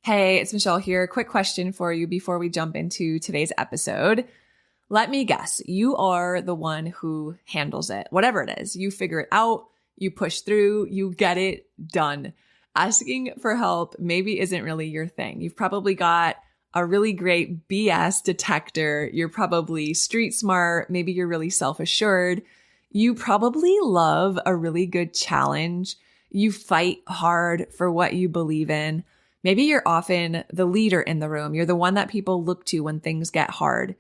Hey, it's Michelle here. Quick question for you before we jump into today's episode. Let me guess, you are the one who handles it. Whatever it is, you figure it out, you push through, you get it done. Asking for help maybe isn't really your thing. You've probably got a really great BS detector. You're probably street smart. Maybe you're really self-assured. You probably love a really good challenge. You fight hard for what you believe in. Maybe you're often the leader in the room. You're the one that people look to when things get hard.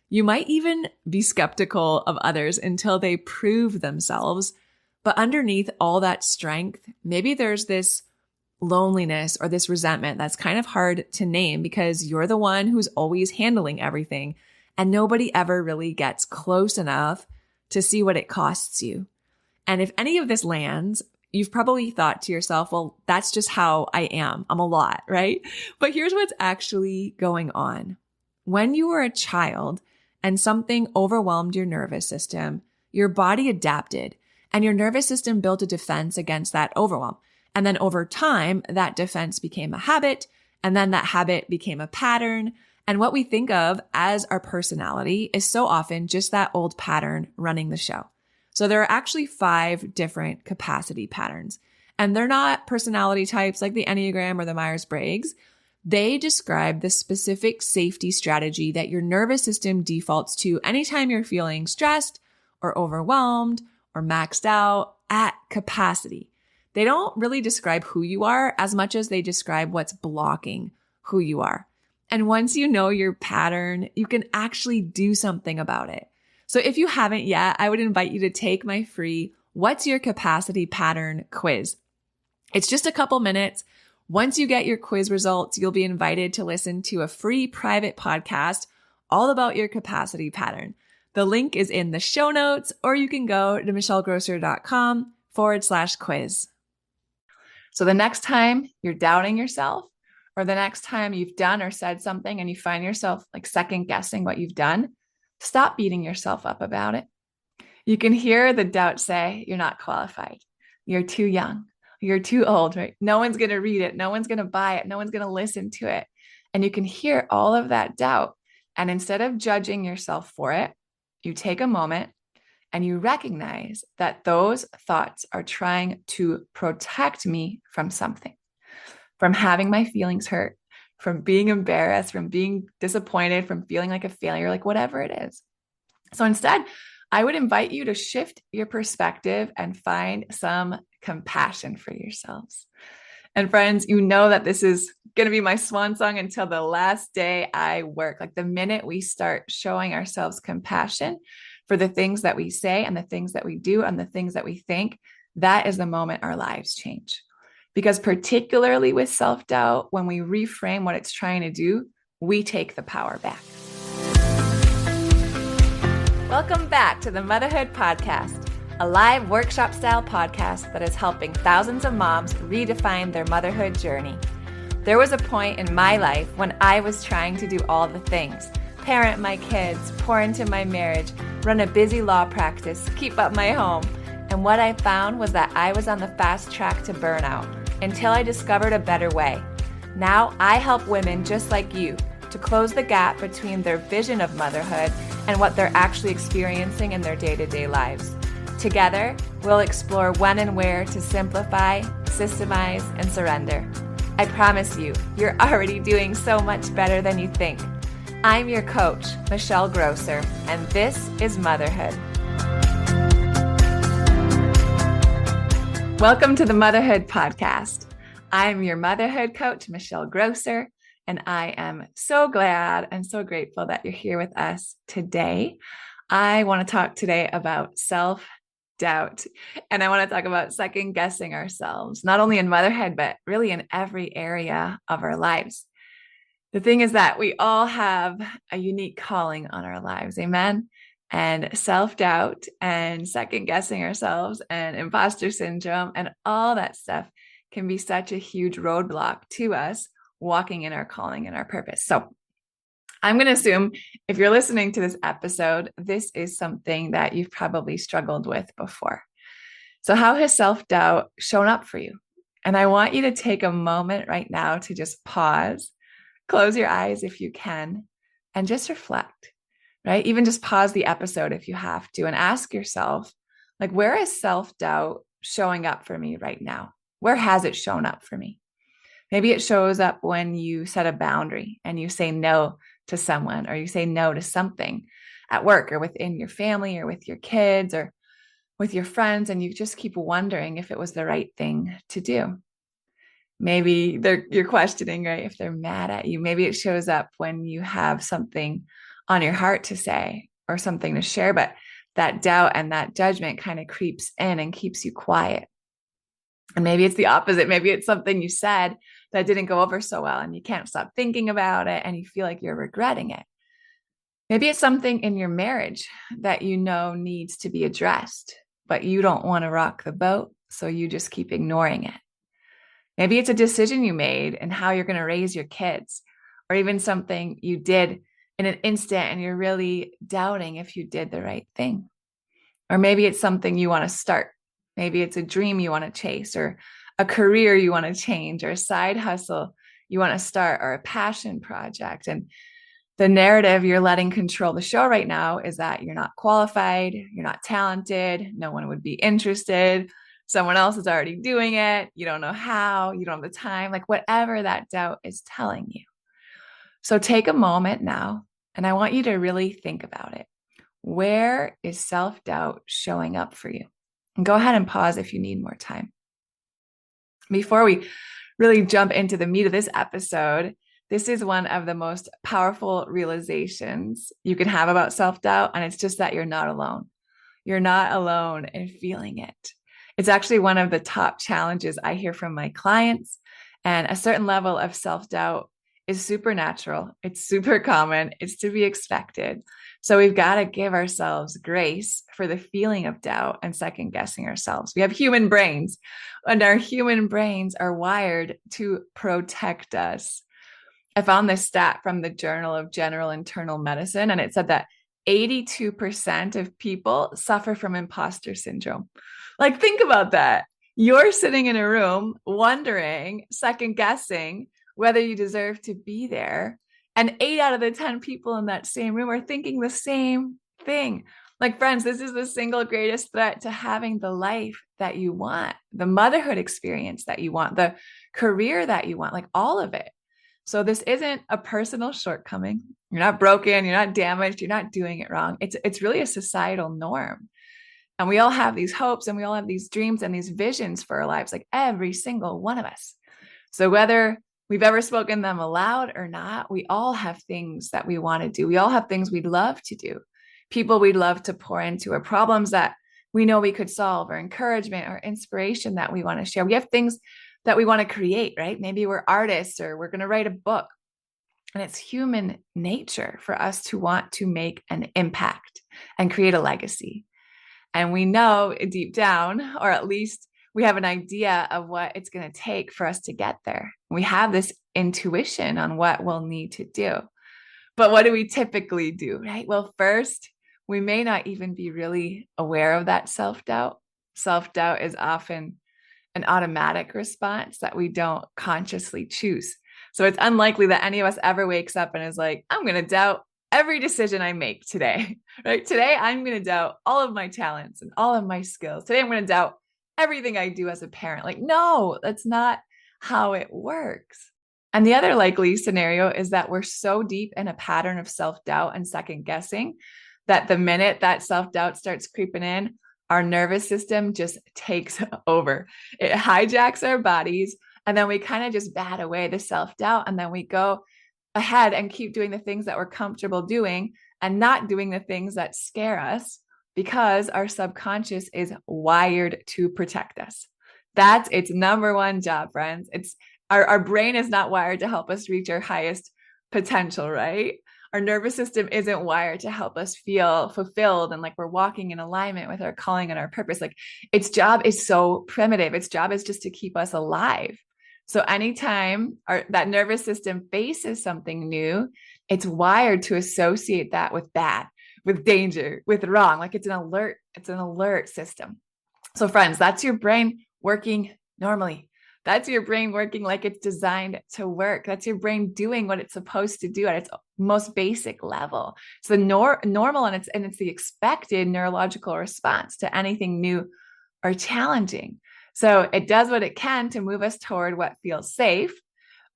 You might even be skeptical of others until they prove themselves. But underneath all that strength, maybe there's this loneliness or this resentment that's kind of hard to name because you're the one who's always handling everything and nobody ever really gets close enough to see what it costs you. And if any of this lands, you've probably thought to yourself, well, that's just how I am. I'm a lot, right? But here's what's actually going on. When you were a child and something overwhelmed your nervous system, your body adapted and your nervous system built a defense against that overwhelm. And then over time, that defense became a habit, and then that habit became a pattern. And what we think of as our personality is so often just that old pattern running the show. So there are actually 5 different capacity patterns, and they're not personality types like the Enneagram or the Myers-Briggs. They describe the specific safety strategy that your nervous system defaults to anytime you're feeling stressed or overwhelmed or maxed out at capacity. They don't really describe who you are as much as they describe what's blocking who you are. And once you know your pattern, you can actually do something about it. So if you haven't yet, I would invite you to take my free What's Your Capacity Pattern quiz. It's just a couple minutes. Once you get your quiz results, you'll be invited to listen to a free private podcast all about your capacity pattern. The link is in the show notes, or you can go to michellegrosser.com/quiz. So the next time you're doubting yourself, or the next time you've done or said something and you find yourself like second guessing what you've done, stop beating yourself up about it. You can hear the doubt say, you're not qualified. You're too young. You're too old, right? No one's going to read it. No one's going to buy it. No one's going to listen to it. And you can hear all of that doubt. And instead of judging yourself for it, you take a moment and you recognize that those thoughts are trying to protect me from something, from having my feelings hurt, from being embarrassed, from being disappointed, from feeling like a failure, like whatever it is. So instead, I would invite you to shift your perspective and find some compassion for yourselves. And friends, you know that this is going to be my swan song until the last day I work. Like the minute we start showing ourselves compassion for the things that we say and the things that we do and the things that we think, that is the moment our lives change. Because particularly with self-doubt, when we reframe what it's trying to do, we take the power back. Welcome back to the Motherhood Podcast, a live workshop-style podcast that is helping thousands of moms redefine their motherhood journey. There was a point in my life when I was trying to do all the things: parent my kids, pour into my marriage, run a busy law practice, keep up my home. And what I found was that I was on the fast track to burnout until I discovered a better way. Now I help women just like you to close the gap between their vision of motherhood and what they're actually experiencing in their day-to-day lives. Together, we'll explore when and where to simplify, systemize, and surrender. I promise you, you're already doing so much better than you think. I'm your coach, Michelle Grosser, and this is Motherhood. Welcome to the Motherhood Podcast. I'm your motherhood coach, Michelle Grosser, and I am so glad and so grateful that you're here with us today. I want to talk today about self-doubt, and I want to talk about second guessing ourselves, not only in motherhood, but really in every area of our lives. The thing is that we all have a unique calling on our lives, amen? And self-doubt and second guessing ourselves and imposter syndrome and all that stuff can be such a huge roadblock to us walking in our calling and our purpose. So I'm going to assume if you're listening to this episode, this is something that you've probably struggled with before. So how has self-doubt shown up for you? And I want you to take a moment right now to just pause, close your eyes if you can, and just reflect, right? Even just pause the episode if you have to and ask yourself, like, where is self-doubt showing up for me right now? Where has it shown up for me? Maybe it shows up when you set a boundary and you say no to someone, or you say no to something at work or within your family or with your kids or with your friends, and you just keep wondering if it was the right thing to do. Maybe you're questioning, right, if they're mad at you. Maybe it shows up when you have something on your heart to say or something to share, but that doubt and that judgment kind of creeps in and keeps you quiet. And maybe it's the opposite. Maybe it's something you said that didn't go over so well and you can't stop thinking about it and you feel like you're regretting it. Maybe it's something in your marriage that you know needs to be addressed, but you don't want to rock the boat, so you just keep ignoring it. Maybe it's a decision you made and how you're going to raise your kids, or even something you did in an instant and you're really doubting if you did the right thing. Or maybe it's something you want to start. Maybe it's a dream you want to chase, or a career you want to change, or a side hustle you want to start, or a passion project. And the narrative you're letting control the show right now is that you're not qualified, you're not talented, no one would be interested, someone else is already doing it, you don't know how, you don't have the time, like whatever that doubt is telling you. So take a moment now, and I want you to really think about it. Where is self-doubt showing up for you? And go ahead and pause if you need more time. Before we really jump into the meat of this episode, this is one of the most powerful realizations you can have about self-doubt, and it's just that you're not alone. You're not alone in feeling it. It's actually one of the top challenges I hear from my clients, and a certain level of self-doubt is supernatural. It's super common. It's to be expected. So we've got to give ourselves grace for the feeling of doubt and second guessing ourselves. We have human brains, and our human brains are wired to protect us. I found this stat from the Journal of General Internal Medicine, and it said that 82% of people suffer from imposter syndrome. Like, think about that. You're sitting in a room wondering, second guessing whether you deserve to be there. And 8 out of the 10 people in that same room are thinking the same thing. Like, friends, this is the single greatest threat to having the life that you want, the motherhood experience that you want, the career that you want, like all of it. So this isn't a personal shortcoming. You're not broken. You're not damaged. You're not doing it wrong. It's really a societal norm. And we all have these hopes and we all have these dreams and these visions for our lives, like every single one of us. So whether we've ever spoken them aloud or not, we all have things that we want to do. We all have things we'd love to do, people we'd love to pour into, or problems that we know we could solve, or encouragement or inspiration that we want to share. We have things that we want to create, right? Maybe we're artists or we're going to write a book. And it's human nature for us to want to make an impact and create a legacy. And we know deep down, or at least we have an idea of what it's going to take for us to get there. We have this intuition on what we'll need to do. But what do we typically do, right? Well, first, we may not even be really aware of that self-doubt. Self-doubt is often an automatic response that we don't consciously choose. So it's unlikely that any of us ever wakes up and is like, I'm going to doubt every decision I make today, right? Today, I'm going to doubt all of my talents and all of my skills. Today, I'm going to doubt everything I do as a parent. Like, no, that's not how it works. And the other likely scenario is that we're so deep in a pattern of self-doubt and second guessing that the minute that self-doubt starts creeping in, our nervous system just takes over. It hijacks our bodies, and then we kind of just bat away the self-doubt, and then we go ahead and keep doing the things that we're comfortable doing and not doing the things that scare us, because our subconscious is wired to protect us. That's its number one job, friends. It's our brain is not wired to help us reach our highest potential, right? Our nervous system isn't wired to help us feel fulfilled and like we're walking in alignment with our calling and our purpose. Like, its job is so primitive. Its job is just to keep us alive. So anytime that nervous system faces something new, it's wired to associate that with bad, with danger, with wrong. Like, it's an alert system. So friends, that's your brain working normally. That's your brain working like it's designed to work. That's your brain doing what it's supposed to do at its most basic level. It's the normal and it's the expected neurological response to anything new or challenging. So it does what it can to move us toward what feels safe.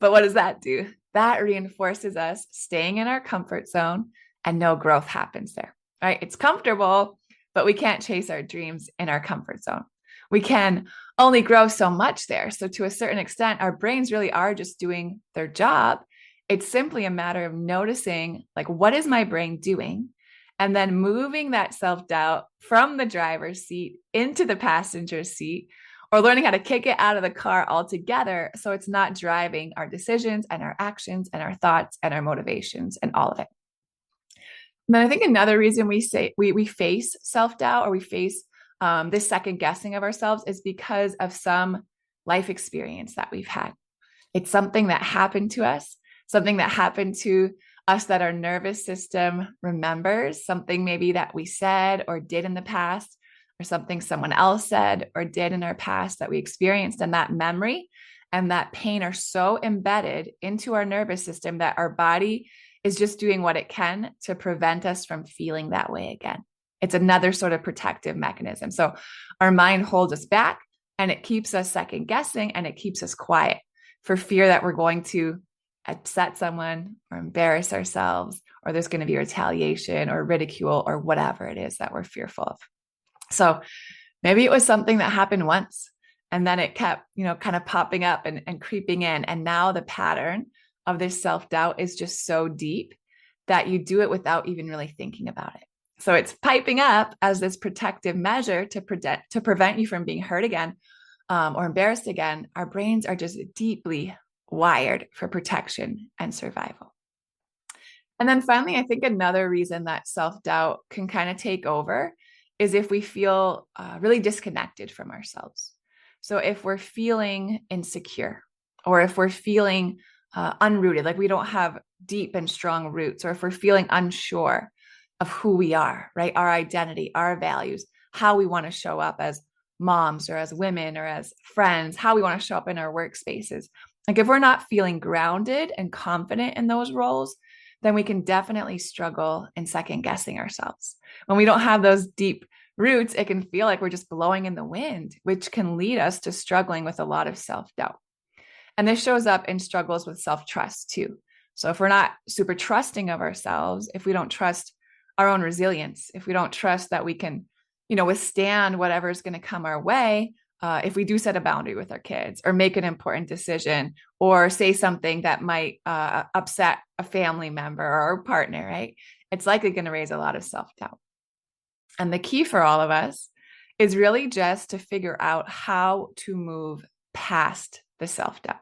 But what does that do? That reinforces us staying in our comfort zone and no growth happens there, right? It's comfortable, but we can't chase our dreams in our comfort zone. We can only grow so much there. So to a certain extent, our brains really are just doing their job. It's simply a matter of noticing, like, what is my brain doing? And then moving that self-doubt from the driver's seat into the passenger seat, or learning how to kick it out of the car altogether so it's not driving our decisions and our actions and our thoughts and our motivations and all of it. And then I think another reason we say we face self-doubt, or we face this second guessing of ourselves, is because of some life experience that we've had. It's something that happened to us, something that happened to us that our nervous system remembers, something maybe that we said or did in the past, or something someone else said or did in our past that we experienced. And that memory and that pain are so embedded into our nervous system that our body is just doing what it can to prevent us from feeling that way again. It's another sort of protective mechanism. So our mind holds us back and it keeps us second guessing and it keeps us quiet for fear that we're going to upset someone or embarrass ourselves, or there's going to be retaliation or ridicule or whatever it is that we're fearful of. So maybe it was something that happened once and then it kept, kind of popping up and creeping in. And now the pattern of this self-doubt is just so deep that you do it without even really thinking about it. So it's piping up as this protective measure to prevent you from being hurt again or embarrassed again. Our brains are just deeply wired for protection and survival. And then finally, I think another reason that self-doubt can kind of take over is if we feel really disconnected from ourselves. So if we're feeling insecure, or if we're feeling unrooted, like we don't have deep and strong roots, or if we're feeling unsure of who we are, right? Our identity, our values, how we want to show up as moms or as women or as friends, how we want to show up in our workspaces. Like if we're not feeling grounded and confident in those roles, then we can definitely struggle in second guessing ourselves. When we don't have those deep roots, it can feel like we're just blowing in the wind, which can lead us to struggling with a lot of self-doubt. And this shows up in struggles with self-trust too. So if we're not super trusting of ourselves, if we don't trust our own resilience, if we don't trust that we can, withstand whatever is going to come our way, if we do set a boundary with our kids or make an important decision or say something that might upset a family member or partner, right? It's likely going to raise a lot of self-doubt. And the key for all of us is really just to figure out how to move past the self-doubt.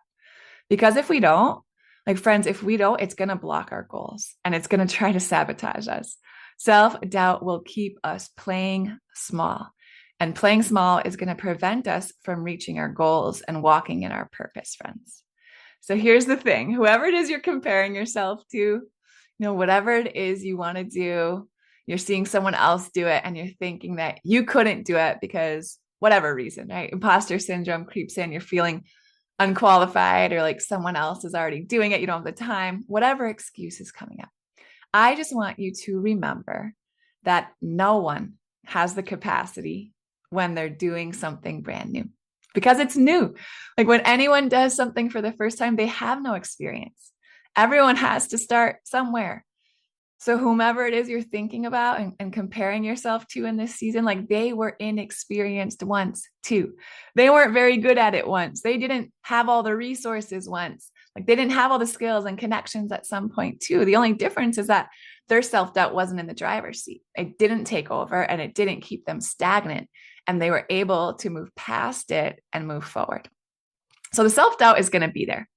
Because if we don't, it's going to block our goals and it's going to try to sabotage us. Self-doubt will keep us playing small. And playing small is going to prevent us from reaching our goals and walking in our purpose, friends. So here's the thing. Whoever it is you're comparing yourself to, whatever it is you want to do, you're seeing someone else do it and you're thinking that you couldn't do it because whatever reason, right? Imposter syndrome creeps in. You're feeling unqualified or like someone else is already doing it. You don't have the time, whatever excuse is coming up. I just want you to remember that no one has the capacity when they're doing something brand new, because it's new. Like when anyone does something for the first time, they have no experience. Everyone has to start somewhere. So whomever it is you're thinking about and comparing yourself to in this season, like they were inexperienced once too. They weren't very good at it once. They didn't have all the resources once. Like they didn't have all the skills and connections at some point too. The only difference is that their self-doubt wasn't in the driver's seat. It didn't take over and it didn't keep them stagnant. And they were able to move past it and move forward. So the self-doubt is going to be there.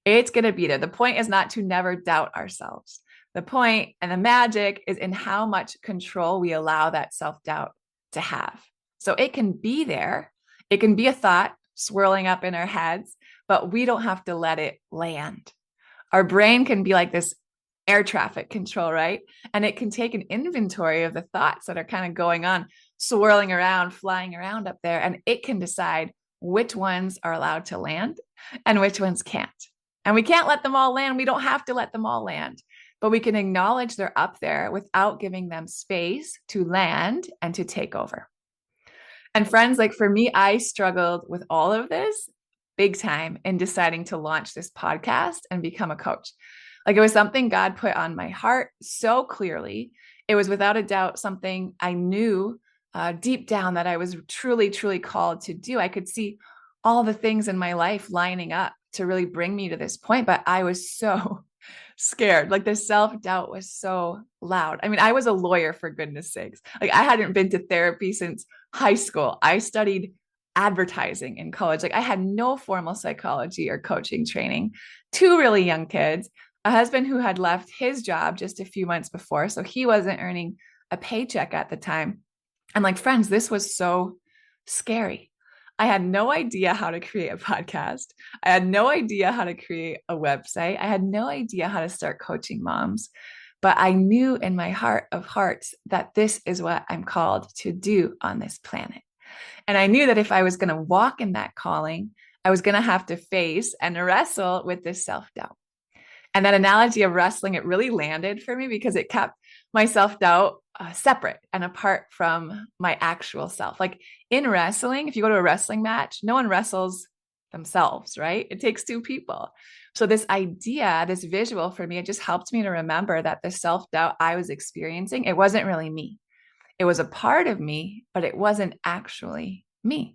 It's going to be there. The point is not to never doubt ourselves. The point and the magic is in how much control we allow that self-doubt to have. So it can be there. It can be a thought swirling up in our heads, but we don't have to let it land. Our brain can be like this air traffic control, right? And it can take an inventory of the thoughts that are kind of going on, swirling around, flying around up there. And it can decide which ones are allowed to land and which ones can't. And we can't let them all land. We don't have to let them all land, but we can acknowledge they're up there without giving them space to land and to take over. And friends, like for me, I struggled with all of this big time in deciding to launch this podcast and become a coach. Like it was something God put on my heart so clearly. It was without a doubt something I knew deep down that I was truly, truly called to do. I could see all the things in my life lining up to really bring me to this point, but I was so scared. Like the self-doubt was so loud. I mean, I was a lawyer, for goodness sakes. Like I hadn't been to therapy since high school. I studied advertising in college. Like I had no formal psychology or coaching training. Two really young kids, a husband who had left his job just a few months before, so he wasn't earning a paycheck at the time. And like, friends, this was so scary. I had no idea how to create a podcast. I had no idea how to create a website. I had no idea how to start coaching moms. But I knew in my heart of hearts that this is what I'm called to do on this planet. And I knew that if I was going to walk in that calling, I was going to have to face and wrestle with this self-doubt. And that analogy of wrestling, it really landed for me because it kept my self-doubt separate and apart from my actual self. Like in wrestling, if you go to a wrestling match, no one wrestles themselves, right? It takes two people. So this idea, this visual for me, it just helped me to remember that the self-doubt I was experiencing, it wasn't really me. It was a part of me, but it wasn't actually me.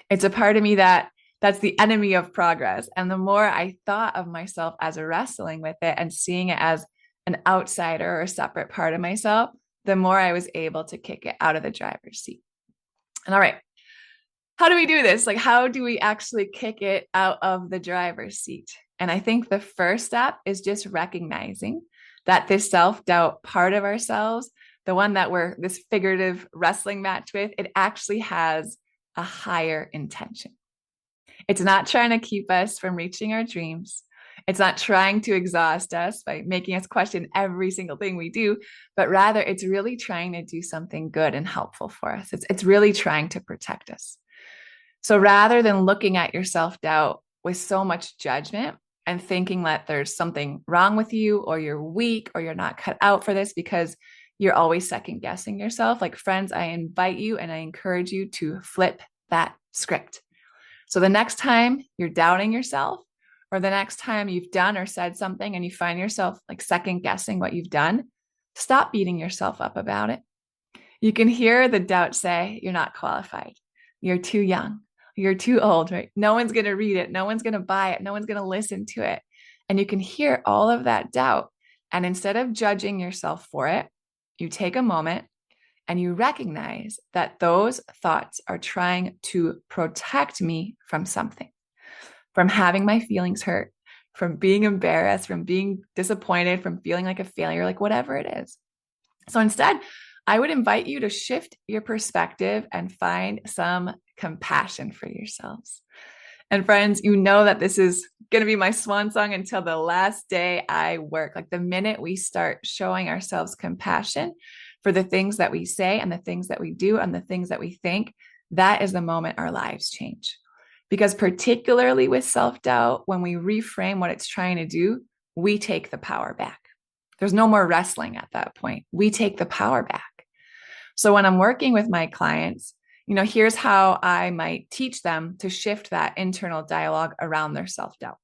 It's a part of me that's the enemy of progress. And the more I thought of myself as wrestling with it and seeing it as an outsider or a separate part of myself, the more I was able to kick it out of the driver's seat. And all right, how do we do this? Like, how do we actually kick it out of the driver's seat? And I think the first step is just recognizing that this self-doubt part of ourselves, the one that we're this figurative wrestling match with, it actually has a higher intention. It's not trying to keep us from reaching our dreams. It's not trying to exhaust us by making us question every single thing we do, but rather it's really trying to do something good and helpful for us. It's really trying to protect us. So rather than looking at your self-doubt with so much judgment and thinking that there's something wrong with you or you're weak or you're not cut out for this because you're always second guessing yourself, like friends, I invite you and I encourage you to flip that script. So the next time you're doubting yourself, or the next time you've done or said something and you find yourself like second guessing what you've done, stop beating yourself up about it. You can hear the doubt say, you're not qualified. You're too young. You're too old, right? No one's going to read it. No one's going to buy it. No one's going to listen to it. And you can hear all of that doubt. And instead of judging yourself for it, you take a moment and you recognize that those thoughts are trying to protect me from something, from having my feelings hurt, from being embarrassed, from being disappointed, from feeling like a failure, like whatever it is. So instead, I would invite you to shift your perspective and find some compassion for yourselves. And friends, you know that this is going to be my swan song until the last day I work. Like the minute we start showing ourselves compassion for the things that we say and the things that we do and the things that we think, that is the moment our lives change. Because particularly with self-doubt, when we reframe what it's trying to do, we take the power back. There's no more wrestling at that point. We take the power back. So when I'm working with my clients, here's how I might teach them to shift that internal dialogue around their self-doubt.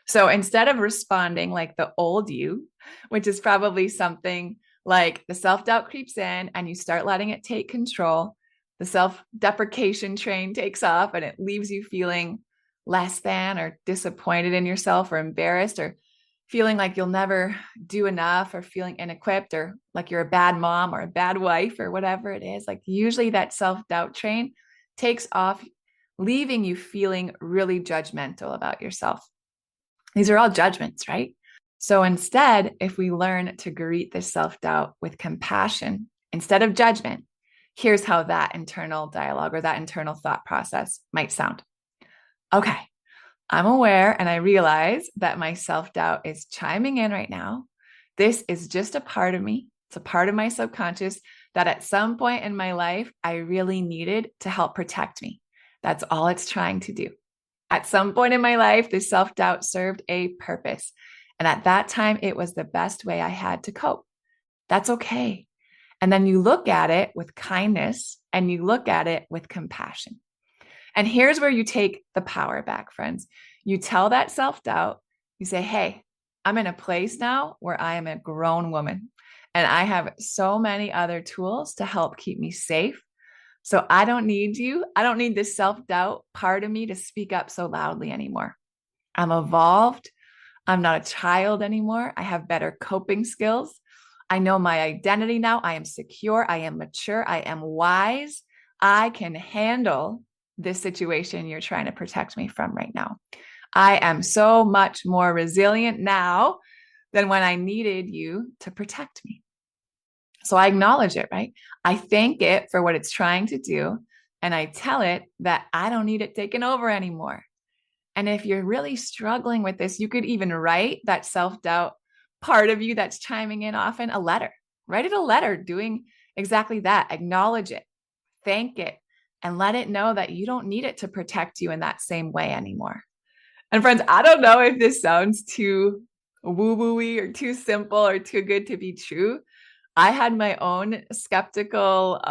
So instead of responding like the old you, which is probably something like the self-doubt creeps in and you start letting it take control, the self-deprecation train takes off and it leaves you feeling less than or disappointed in yourself or embarrassed or feeling like you'll never do enough or feeling inequipped or like you're a bad mom or a bad wife or whatever it is. Like usually that self-doubt train takes off, leaving you feeling really judgmental about yourself. These are all judgments, right? So instead, if we learn to greet this self-doubt with compassion instead of judgment, here's how that internal dialogue or that internal thought process might sound. Okay, I'm aware and I realize that my self-doubt is chiming in right now. This is just a part of me. It's a part of my subconscious that at some point in my life, I really needed to help protect me, That's all it's trying to do. At some point in my life, this self-doubt served a purpose. And at that time, it was the best way I had to cope. That's okay. And then you look at it with kindness and you look at it with compassion. And here's where you take the power back, friends. You tell that self-doubt, you say, hey, I'm in a place now where I am a grown woman and I have so many other tools to help keep me safe. So I don't need you. I don't need this self-doubt part of me to speak up so loudly anymore. I'm evolved. I'm not a child anymore. I have better coping skills. I know my identity now. I am secure. I am mature. I am wise. I can handle this situation you're trying to protect me from right now. I am so much more resilient now than when I needed you to protect me. So I acknowledge it, right? I thank it for what it's trying to do. And I tell it that I don't need it taken over anymore. And if you're really struggling with this, you could even write that self-doubt part of you that's chiming in often a letter. Write it a letter doing exactly that. Acknowledge it, thank it, and let it know that you don't need it to protect you in that same way anymore. And friends, I don't know if this sounds too woo-woo-y or too simple or too good to be true. I had my own skeptical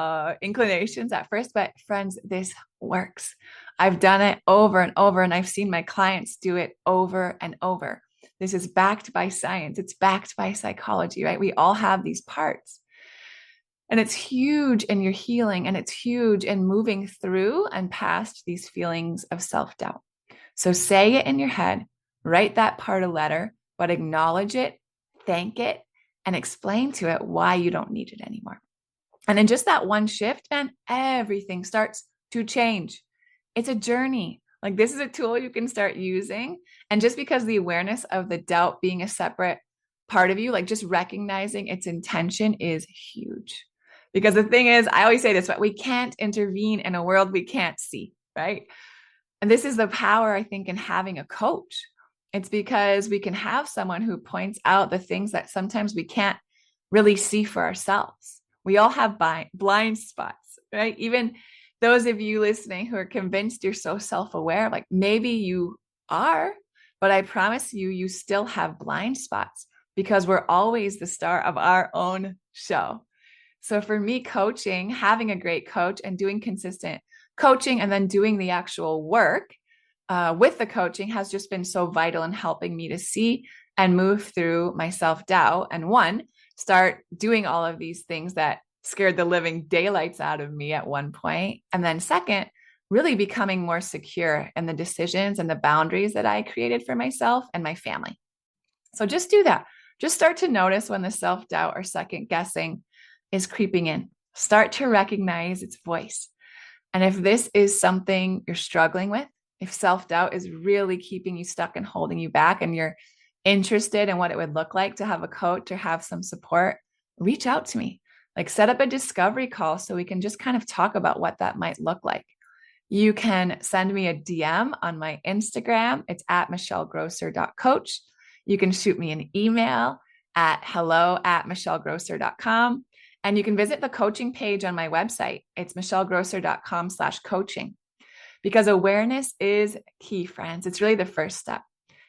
inclinations at first, but friends, this works. I've done it over and over, and I've seen my clients do it over and over. This is backed by science. It's backed by psychology, right? We all have these parts. And it's huge in your healing, and it's huge in moving through and past these feelings of self-doubt. So say it in your head, write that part a letter, but acknowledge it, thank it, and explain to it why you don't need it anymore. And in just that one shift, man, everything starts to change. It's a journey. Like, this is a tool you can start using. And just because the awareness of the doubt being a separate part of you, like just recognizing its intention, is huge. Because the thing is, I always say this, but we can't intervene in a world we can't see, right? And this is the power, I think, in having a coach. It's because we can have someone who points out the things that sometimes we can't really see for ourselves. We all have blind spots, right? Even those of you listening who are convinced you're so self-aware, like maybe you are, but I promise you, you still have blind spots because we're always the star of our own show. So for me, coaching, having a great coach and doing consistent coaching and then doing the actual work with the coaching has just been so vital in helping me to see and move through my self-doubt. And one, start doing all of these things that scared the living daylights out of me at one point. And then second, really becoming more secure in the decisions and the boundaries that I created for myself and my family. So just do that. Just start to notice when the self-doubt or second guessing is creeping in. Start to recognize its voice. And if this is something you're struggling with, if self-doubt is really keeping you stuck and holding you back, and you're interested in what it would look like to have a coach or have some support, reach out to me. Like, set up a discovery call so we can just kind of talk about what that might look like. You can send me a DM on my Instagram. It's at michellegrosser.coach. You can shoot me an email at hello@michellegrosser.com. And you can visit the coaching page on my website. It's michellegrosser.com/coaching. Because awareness is key, friends. It's really the first step.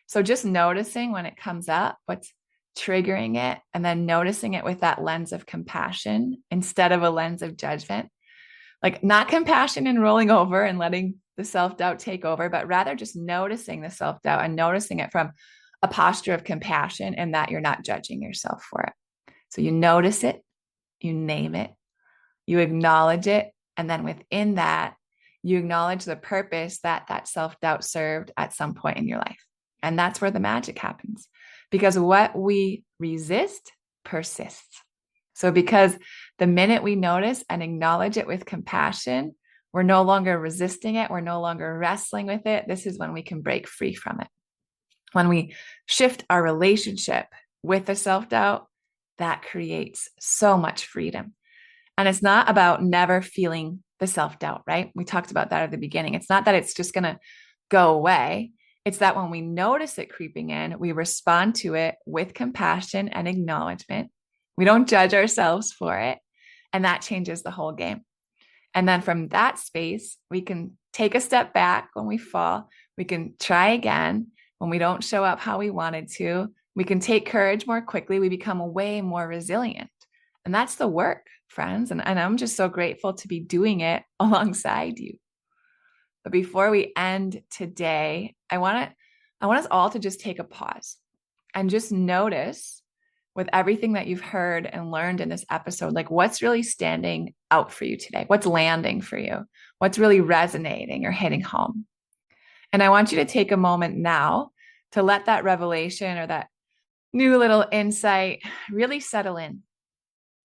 So just noticing when it comes up, what's triggering it, and then noticing it with that lens of compassion instead of a lens of judgment. Like, not compassion and rolling over and letting the self-doubt take over, but rather just noticing the self-doubt and noticing it from a posture of compassion, and that you're not judging yourself for it. So you notice it, you name it, you acknowledge it, and then within that, you acknowledge the purpose that that self-doubt served at some point in your life. And that's where the magic happens, because what we resist persists. So because the minute we notice and acknowledge it with compassion, we're no longer resisting it. We're no longer wrestling with it. This is when we can break free from it. When we shift our relationship with the self-doubt, that creates so much freedom. And it's not about never feeling the self-doubt, right? We talked about that at the beginning. It's not that it's just going to go away. It's that when we notice it creeping in, we respond to it with compassion and acknowledgement. We don't judge ourselves for it. And that changes the whole game. And then from that space, we can take a step back when we fall. We can try again when we don't show up how we wanted to. We can take courage more quickly. We become way more resilient. And that's the work, friends. And I'm just so grateful to be doing it alongside you. But before we end today, I want us all to just take a pause and just notice, with everything that you've heard and learned in this episode, like what's really standing out for you today? What's landing for you? What's really resonating or hitting home? And I want you to take a moment now to let that revelation or that new little insight really settle in.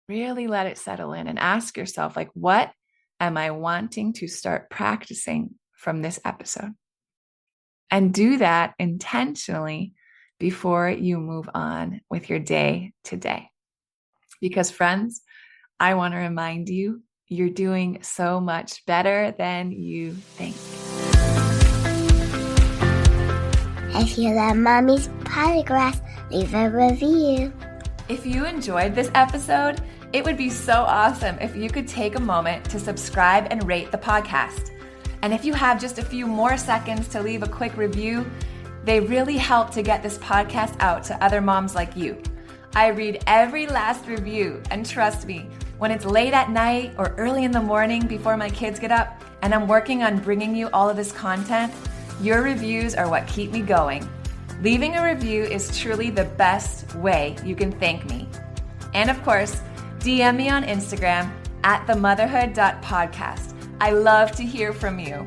Really let it settle in and ask yourself, like, what am I wanting to start practicing from this episode? And do that intentionally before you move on with your day today. Because friends, I want to remind you, you're doing so much better than you think. If you love Mommy's Polygraphs, leave a review. If you enjoyed this episode, it would be so awesome if you could take a moment to subscribe and rate the podcast. And if you have just a few more seconds to leave a quick review, they really help to get this podcast out to other moms like you. I read every last review, and trust me, when it's late at night or early in the morning before my kids get up and I'm working on bringing you all of this content, your reviews are what keep me going. Leaving a review is truly the best way you can thank me. And of course, DM me on Instagram at themotherhood.podcast. I love to hear from you.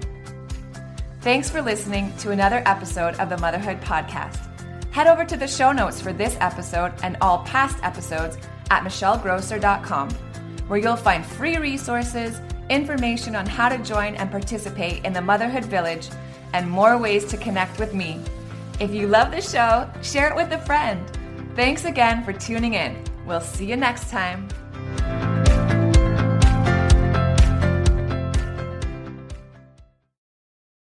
Thanks for listening to another episode of the Motherhood Podcast. Head over to the show notes for this episode and all past episodes at michellegrosser.com, where you'll find free resources, information on how to join and participate in the Motherhood Village, and more ways to connect with me. If you love the show, share it with a friend. Thanks again for tuning in. We'll see you next time.